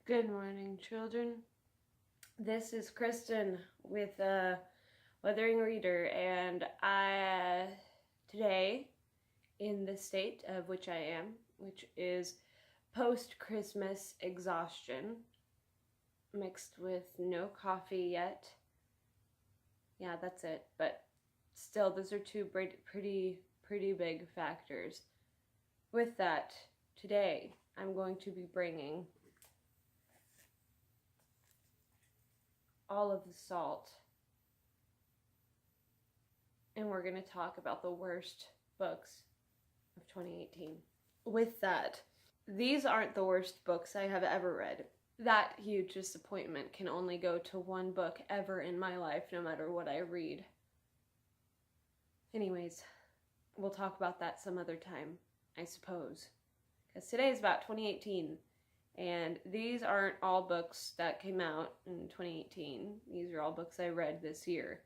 Good morning, children. This is Kristen with Wuthering Reader, and today, in the state of which I am, which is post-Christmas exhaustion, mixed with no coffee yet. Yeah, that's it. But still, those are two pretty big factors. With that, today I'm going to be bringing all of the salt, and we're going to talk about the worst books of 2018. With that, these aren't the worst books I have ever read. That huge disappointment can only go to one book ever in my life, no matter what I read. Anyways, we'll talk about that some other time, I suppose, because today is about 2018. And these aren't all books that came out in 2018. These are all books I read this year.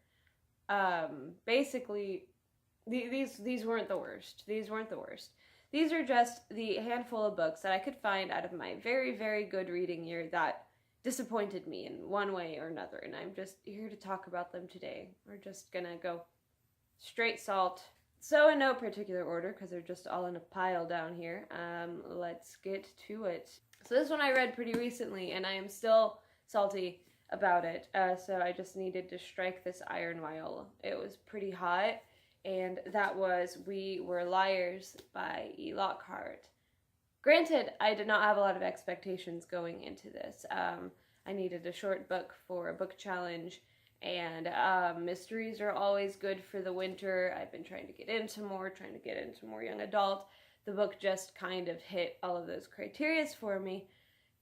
Basically, these weren't the worst. These weren't the worst. These are just the handful of books that I could find out of my very good reading year that disappointed me in one way or another. And I'm just here to talk about them today. We're just gonna go straight salt. So in no particular order, because they're just all in a pile down here. Let's get to it. So this one I read pretty recently, and I am still salty about it. So I just needed to strike this iron while it was pretty hot, and that was We Were Liars by E. Lockhart. Granted, I did not have a lot of expectations going into this. I needed a short book for a book challenge, and mysteries are always good for the winter. I've been trying to get into more young adult. The book just kind of hit all of those criteria for me,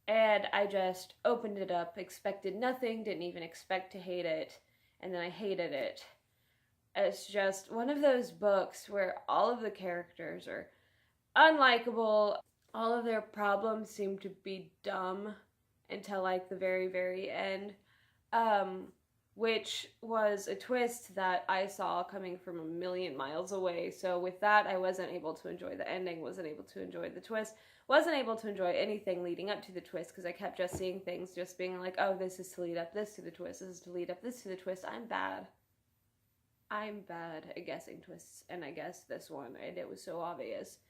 and I just opened it up, expected nothing, didn't even expect to hate it, and then I hated it. It's just one of those books where all of the characters are unlikable, all of their problems seem to be dumb until like the very end. Which was a twist that I saw coming from a million miles away. So with that, I wasn't able to enjoy the ending, wasn't able to enjoy the twist, wasn't able to enjoy anything leading up to the twist, because I kept just seeing things just being like, oh, this is to lead up this to the twist, this is to lead up this to the twist. I'm bad at guessing twists, and I guessed this one, and it was so obvious.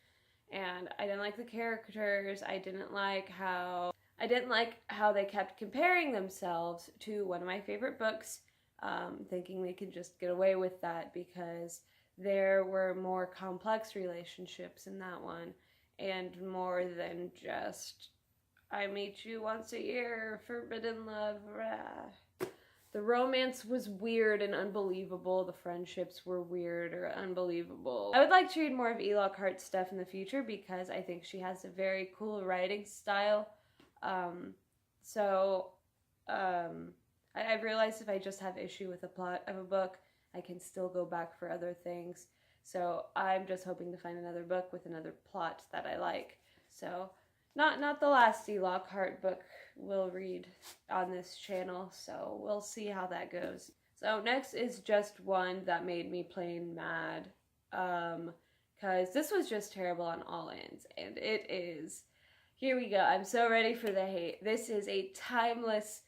And I didn't like the characters, I didn't like how they kept comparing themselves to one of my favorite books, thinking they could just get away with that because there were more complex relationships in that one, and more than just, I meet you once a year, forbidden love, rah. The romance was weird and unbelievable. The friendships were weird or unbelievable. I would like to read more of E. Lockhart's stuff in the future because I think she has a very cool writing style. I've realized if I just have issue with the plot of a book, I can still go back for other things. So I'm just hoping to find another book with another plot that I like. So not the last E. Lockhart book we'll read on this channel, so we'll see how that goes. So next is just one that made me plain mad, because this was just terrible on all ends, and it is. Here we go. I'm so ready for the hate. This is a timeless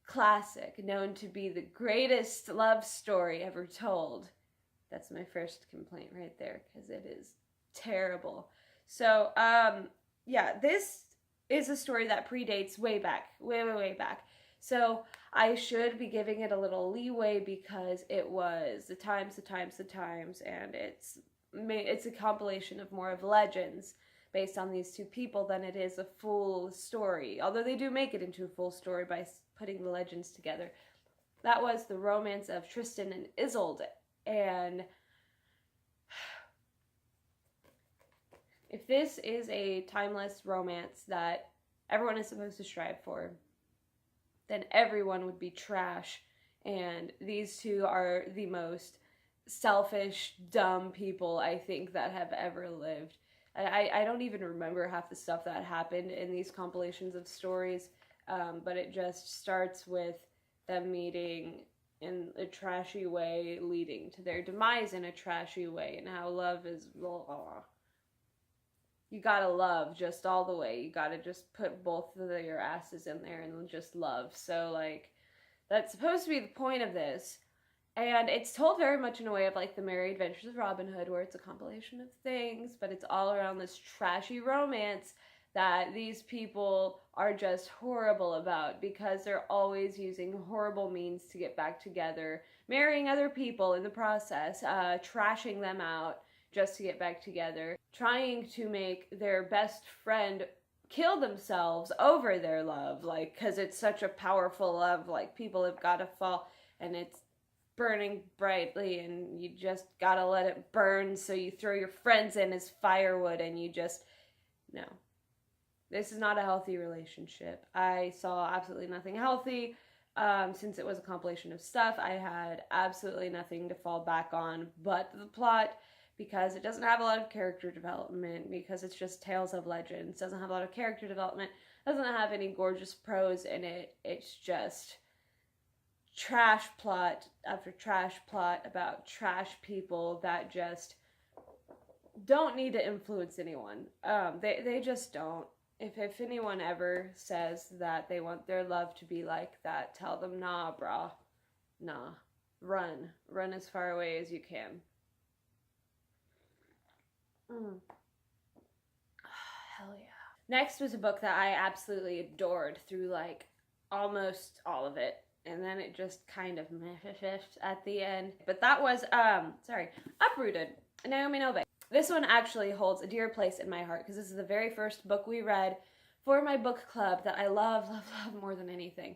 classic known to be the greatest love story ever told. That's my first complaint right there, because it is terrible. So, yeah, this is a story that predates way back. So I should be giving it a little leeway because it was the times, and it's a compilation of more of legends based on these two people than it is a full story. Although they do make it into a full story by putting the legends together. That was the romance of Tristan and Isolde. And if this is a timeless romance that everyone is supposed to strive for, then everyone would be trash. And these two are the most selfish, dumb people I think that have ever lived. I don't even remember half the stuff that happened in these compilations of stories, but it just starts with them meeting in a trashy way, leading to their demise in a trashy way, and how love is blah. you gotta love just all the way. You gotta just put both of your asses in there and just love. So, like, that's supposed to be the point of this. And it's told very much in a way of like the Merry Adventures of Robin Hood, where it's a compilation of things, but it's all around this trashy romance that these people are just horrible about because they're always using horrible means to get back together, marrying other people in the process, trashing them out just to get back together, trying to make their best friend kill themselves over their love, like, because it's such a powerful love, like, people have got to fall, and it's burning brightly, and you just gotta let it burn, so you throw your friends in as firewood, and you just, no. This is not a healthy relationship. I saw absolutely nothing healthy. Since it was a compilation of stuff, I had absolutely nothing to fall back on but the plot, because it doesn't have a lot of character development, because it's just Tales of Legends. It doesn't have a lot of character development, doesn't have any gorgeous prose in it. It's just trash plot after trash plot about trash people that just don't need to influence anyone. They just don't. If anyone ever says that they want their love to be like that, tell them, nah, brah. Nah. Run. Run as far away as you can. Hell yeah. Next was a book that I absolutely adored through, like, almost all of it. And then it just kind of meh-ish at the end. But that was, Uprooted, Naomi Novik. This one actually holds a dear place in my heart because this is the very first book we read for my book club that I love more than anything.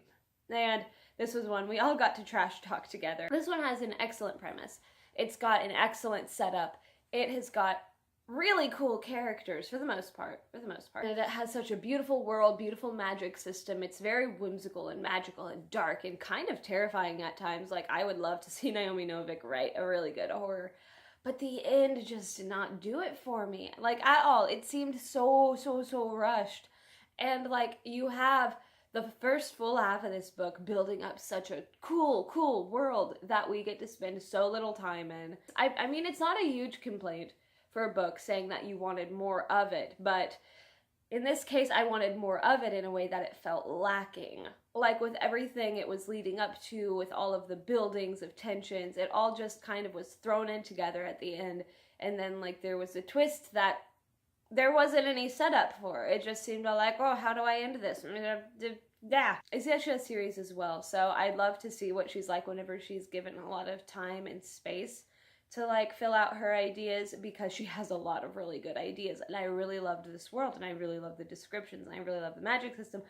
And this was one we all got to trash talk together. This one has an excellent premise. It's got an excellent setup. It has got really cool characters for the most part. And it has such a beautiful world, beautiful magic system. It's very whimsical and magical and dark and kind of terrifying at times. Like, I would love to see Naomi Novik write a really good horror. But the end just did not do it for me, like, at all. It seemed so rushed. And, like, you have the first full half of this book building up such a cool world that we get to spend so little time in. I mean, it's not a huge complaint for a book saying that you wanted more of it, but in this case, I wanted more of it in a way that it felt lacking. Like, with everything it was leading up to, with all of the buildings of tensions, it all just kind of was thrown in together at the end. And then, like, there was a twist that there wasn't any setup for. It just seemed like, oh, how do I end this? Yeah. I see that she has series as well, so I'd love to see what she's like whenever she's given a lot of time and space to, like, fill out her ideas, because she has a lot of really good ideas. And I really loved this world, and I really loved the descriptions, and I really loved the magic system.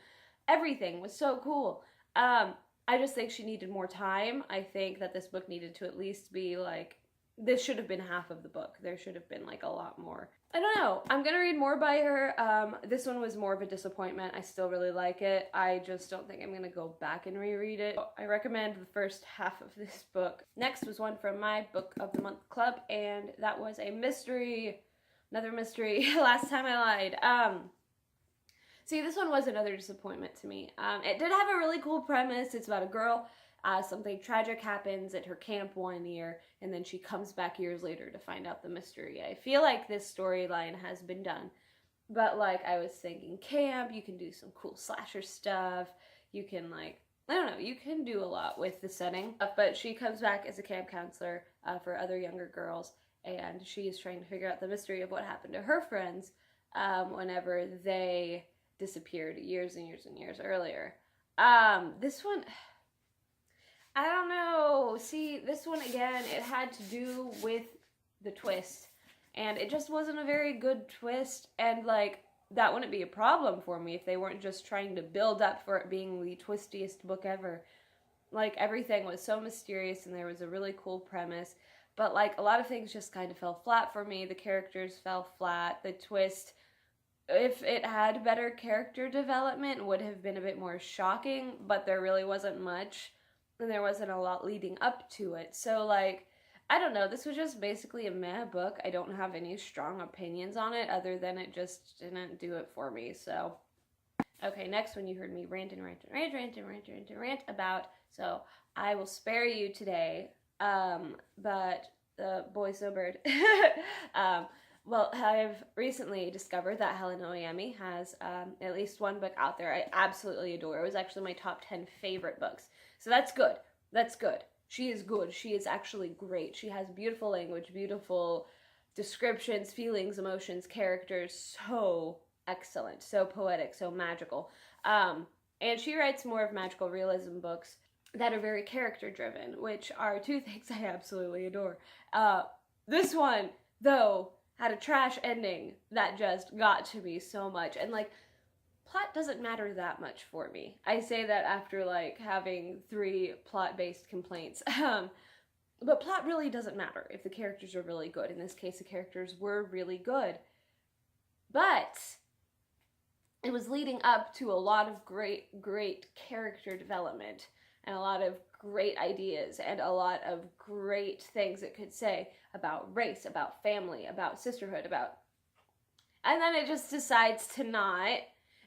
Everything was so cool. I just think she needed more time. I think that this book needed to at least be, like, this should have been half of the book. There should have been, like, a lot more. I don't know. I'm gonna read more by her. This one was more of a disappointment. I still really like it. I just don't think I'm gonna go back and reread it. I recommend the first half of this book. Next was one from my Book of the Month Club, and that was a mystery. Another mystery. Last time I lied. See, this one was another disappointment to me. It did have a really cool premise. It's about a girl. Something tragic happens at her camp one year, and then she comes back years later to find out the mystery. I feel like this storyline has been done. But, like, I was thinking camp, you can do some cool slasher stuff. You can, like, I don't know, you can do a lot with the setting. But she comes back as a camp counselor for other younger girls, and she is trying to figure out the mystery of what happened to her friends whenever they disappeared years and years earlier. This one, I don't know. See, this one again, it had to do with the twist, and it just wasn't a very good twist, and, like, that wouldn't be a problem for me if they weren't just trying to build up for it being the twistiest book ever. Like, everything was so mysterious, and there was a really cool premise, but, like, a lot of things just kind of fell flat for me. The characters fell flat. The twist, if it had better character development, would have been a bit more shocking, but there really wasn't much, and there wasn't a lot leading up to it. So, like, I don't know, this was just basically a meh book. I don't have any strong opinions on it, other than it just didn't do it for me, so. Okay, next one you heard me rant about, so I will spare you today, but the boy so bird. Well, I've recently discovered that Helen Oyemi has at least one book out there I absolutely adore. It was actually my top 10 favorite books. So that's good. That's good. She is good. She is actually great. She has beautiful language, beautiful descriptions, feelings, emotions, characters. So excellent, so poetic, so magical. And she writes more of magical realism books that are very character driven, which are two things I absolutely adore. This one, though, had a trash ending that just got to me so much. And like, plot doesn't matter that much for me. I say that after like having 3 plot-based complaints. But plot really doesn't matter if the characters are really good. In this case, the characters were really good. But it was leading up to a lot of great character development and a lot of great ideas and a lot of great things it could say about race, about family, about sisterhood, about... And then it just decides to not.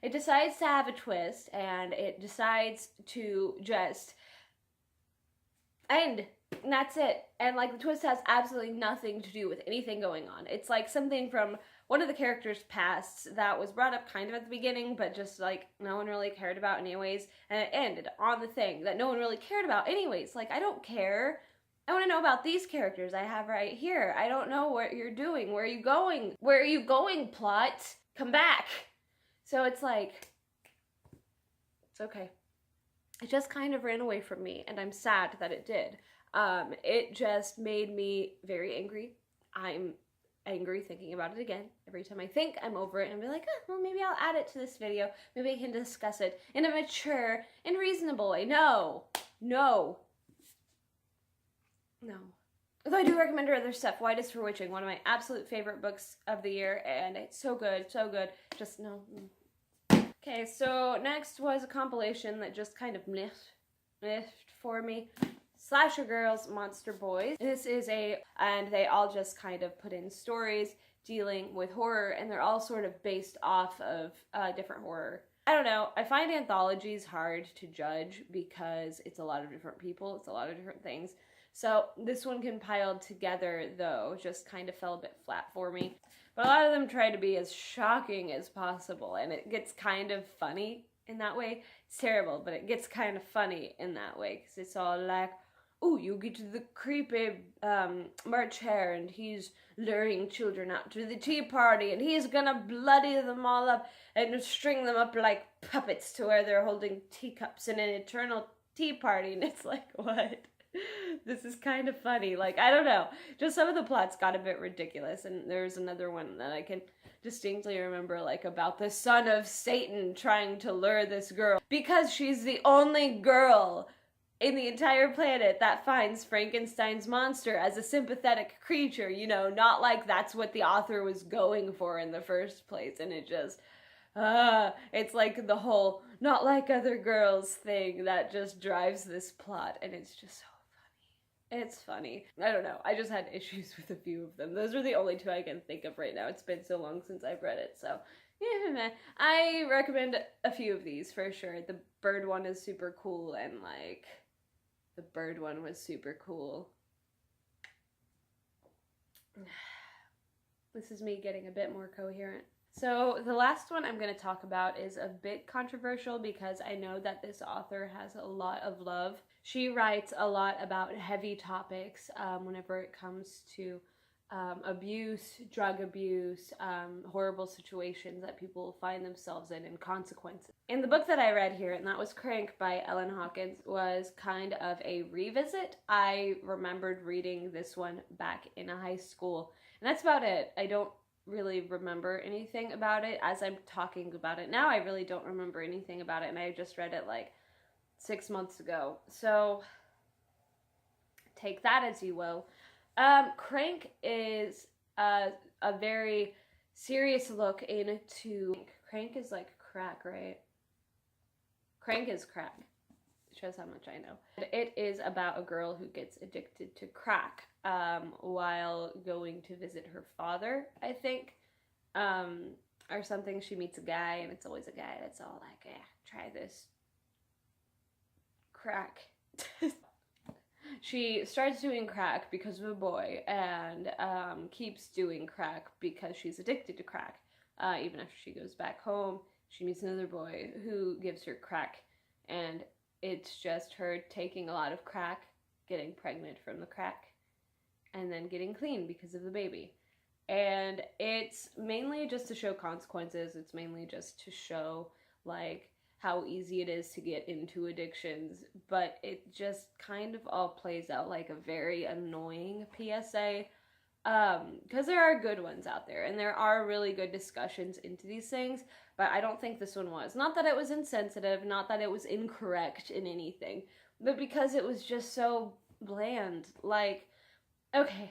It decides to have a twist, and it decides to just end. And that's it. And like, the twist has absolutely nothing to do with anything going on. It's like something from one of the characters' pasts that was brought up kind of at the beginning, but just like no one really cared about anyways, and it ended on the thing that no one really cared about anyways. Like, I don't care. I want to know about these characters I have right here. I don't know what you're doing. Where are you going? Where are you going, plot? Come back. So it's like, it's okay. It just kind of ran away from me, and I'm sad that it did. It just made me very angry. I'm angry thinking about it again. Every time I think I'm over it and be like, well, maybe I'll add it to this video. Maybe I can discuss it in a mature and reasonable way. No. Although I do recommend her other stuff. White is for Witching, one of my absolute favorite books of the year, and it's so good, so good. Just no. Okay, so next was a compilation that just kind of miffed for me. Slasher Girls, Monster Boys. This is and they all just kind of put in stories dealing with horror, and they're all sort of based off of different horror. I don't know, I find anthologies hard to judge because it's a lot of different people, it's a lot of different things. So this one compiled together, though, just kind of fell a bit flat for me. But a lot of them try to be as shocking as possible, and it gets kind of funny in that way. It's terrible, but it gets kind of funny in that way, because it's all like, ooh, you get to the creepy March Hare, and he's luring children out to the tea party, and he's gonna bloody them all up and string them up like puppets to where they're holding teacups in an eternal tea party. And it's like, what? This is kind of funny. Like, I don't know. Just some of the plots got a bit ridiculous. And there's another one that I can distinctly remember, like, about the son of Satan trying to lure this girl because she's the only girl in the entire planet that finds Frankenstein's monster as a sympathetic creature, you know, not like that's what the author was going for in the first place. And it just, it's like the whole not like other girls thing that just drives this plot, and it's just so funny. It's funny. I don't know. I just had issues with a few of them. Those are the only 2 I can think of right now. It's been so long since I've read it, so yeah, I recommend a few of these for sure. The bird one is super cool, and like, the bird one was super cool. This is me getting a bit more coherent. So the last one I'm going to talk about is a bit controversial because I know that this author has a lot of love. She writes a lot about heavy topics whenever it comes to abuse, drug abuse, horrible situations that people find themselves in, and consequences. And the book that I read here, and that was Crank by Ellen Hawkins, was kind of a revisit. I remembered reading this one back in high school, and that's about it. I don't really remember anything about it. As I'm talking about it now, I really don't remember anything about it, and I just read it like 6 months ago. So take that as you will. Crank is a very serious look into... Crank is like crack, right? Crank is crack. It shows how much I know. It is about a girl who gets addicted to crack while going to visit her father, I think. Or something. She meets a guy, and it's always a guy that's all like, try this crack. She starts doing crack because of a boy, and keeps doing crack because she's addicted to crack. Even after she goes back home, she meets another boy who gives her crack, and it's just her taking a lot of crack, getting pregnant from the crack, and then getting clean because of the baby. And it's mainly just to show consequences. It's mainly just to show, like, how easy it is to get into addictions, but it just kind of all plays out like a very annoying PSA, because there are good ones out there, and there are really good discussions into these things, but I don't think this one was. Not that it was insensitive, not that it was incorrect in anything, but because it was just so bland. Like, okay,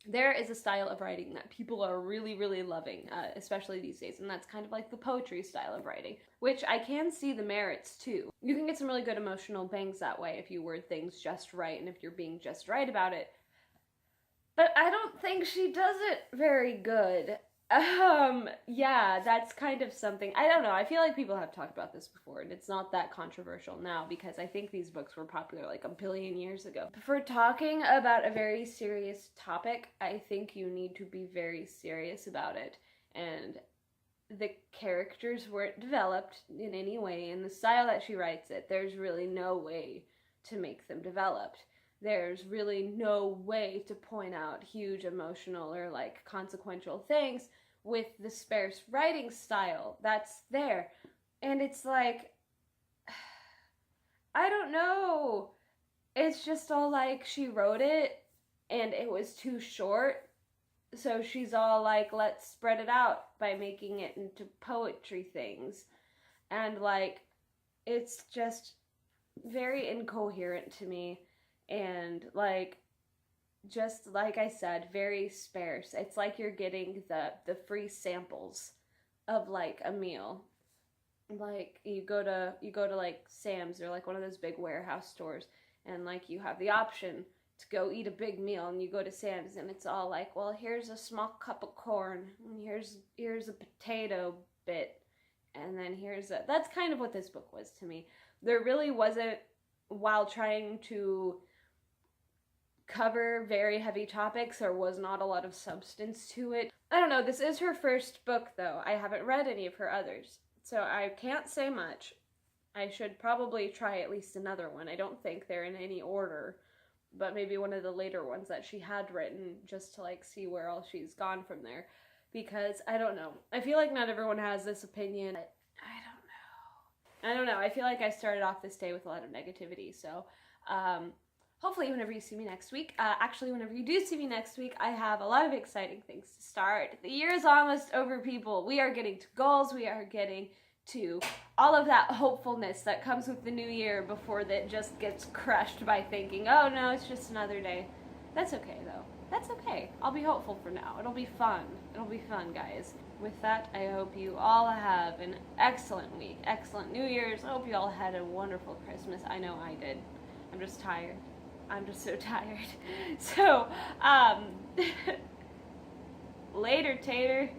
there is a style of writing that people are really, really loving, especially these days, and that's kind of like the poetry style of writing, which I can see the merits too. You can get some really good emotional bangs that way if you word things just right and if you're being just right about it. But I don't think she does it very good. Yeah, that's kind of something. I don't know. I feel like people have talked about this before, and it's not that controversial now because I think these books were popular like a billion years ago. For talking about a very serious topic, I think you need to be very serious about it. And the characters weren't developed in any way. In the style that she writes it, there's really no way to make them developed. There's really no way to point out huge emotional or like consequential things with the sparse writing style that's there. And it's like, I don't know. It's just all like she wrote it and it was too short. So she's all like, let's spread it out by making it into poetry things. And like, it's just very incoherent to me. And like, just like I said, very sparse. It's like you're getting the free samples of like a meal. Like you go to like Sam's or like one of those big warehouse stores, and like you have the option to go eat a big meal, and you go to Sam's and it's all like, well, here's a small cup of corn, and here's a potato bit, and then that's kind of what this book was to me. There really wasn't, while trying to cover very heavy topics, there was not a lot of substance to it. I don't know, this is her first book though. I haven't read any of her others, so I can't say much. I should probably try at least another one. I don't think they're in any order, but maybe one of the later ones that she had written, just to like see where all she's gone from there. Because I don't know. I feel like not everyone has this opinion. I don't know. I feel like I started off this day with a lot of negativity, so hopefully whenever you see me next week, actually whenever you do see me next week, I have a lot of exciting things to start. The year is almost over, people. We are getting to goals. We are getting to all of that hopefulness that comes with the new year before that just gets crushed by thinking, oh no, it's just another day. That's okay though. That's okay. I'll be hopeful for now. It'll be fun. It'll be fun, guys. With that, I hope you all have an excellent week, excellent New Year's. I hope you all had a wonderful Christmas. I know I did. I'm just tired. I'm just so tired. So, later, Tater.